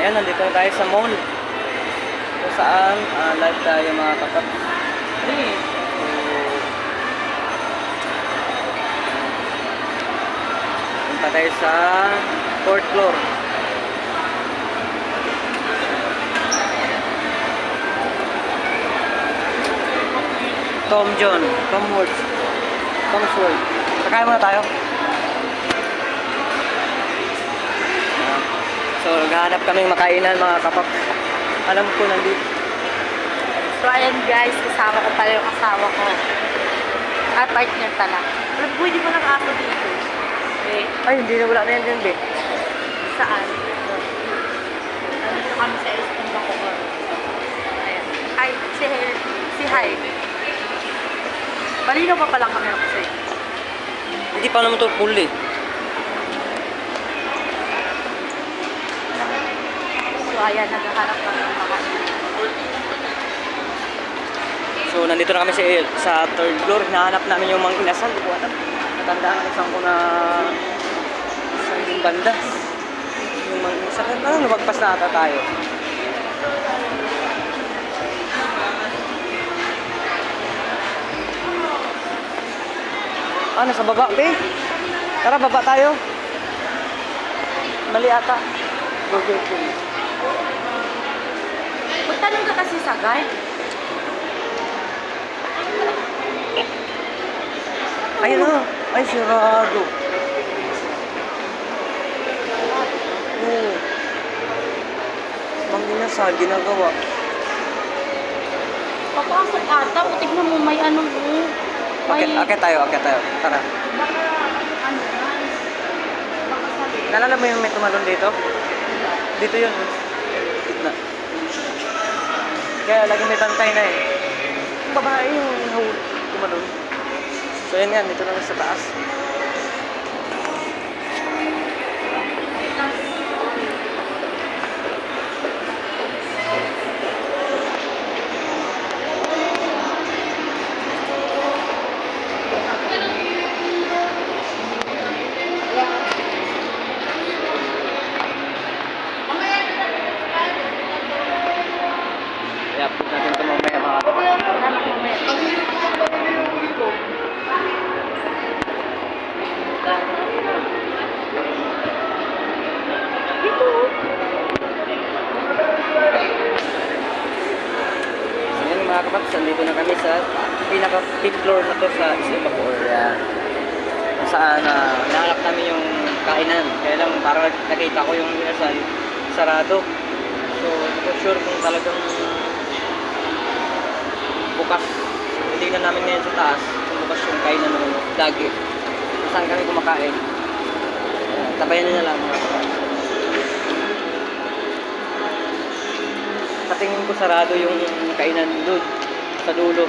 Ayan, nandito na tayo sa mall. Kung saan, live tayo mga kapat. Punta tayo sa 4th floor. Tom's World. Kakain muna tayo. So, naghahanap kaming makainan mga kapap. Alam ko nandito. So, ayan guys, kasama ko pala yung asawa ko. At partner pala. Alam ko, hindi mo lang ako dito. Okay. Ay, hindi na, wala na yan dyan, be. Saan? Nandito kami sa Eston Bacoor. Ayan. Hi, si Hi. Malinaw pa palang camera ko sa'yo. Hindi pa naman ito full eh. So, ayan, naghahanap kami ng makain. So, nandito na kami sa 3rd floor. Hinahanap namin yung mga inasal. Hindi ko alam. Natandaan ko saan ko na sa yung banda. Yung mga inasal. Parang lumagpas na ata tayo. Nasa baba, be. Tara, baba tayo. Mali ata. Burger King. Magtanong ka kasi sa guide. Ayun na. Ay, sirado. Oo. Mang inasal, ginagawa. Papasok ata, o tignan mo may ano mo. May... Akit tayo. Tara. Baka, ano yan? Baka sabi. Nalala mo yung may tumalon dito? Dito yun. Gitna. Kaya lagi may bantay na eh. Yung babae yung tumalon. So yun yan, dito naman sa taas. I-upload natin ito mamaya mga kapatid. Ayan mga kapatid, nandito na kami sa pinaka-fifth floor na to sa Eston Bacoor. Kung saan nahanap namin yung kainan. Kaya lang parang nakita ko yung inasal sarado. So, hindi ko sure kung talagang bukas. Hindi na namin ngayon sa taas kung bukas yung kainan ng lagi. Kung saan kami kumakain. Tabayan na lang mga kapatid. Sa tingin ko sarado yung kainan doon sa dulo.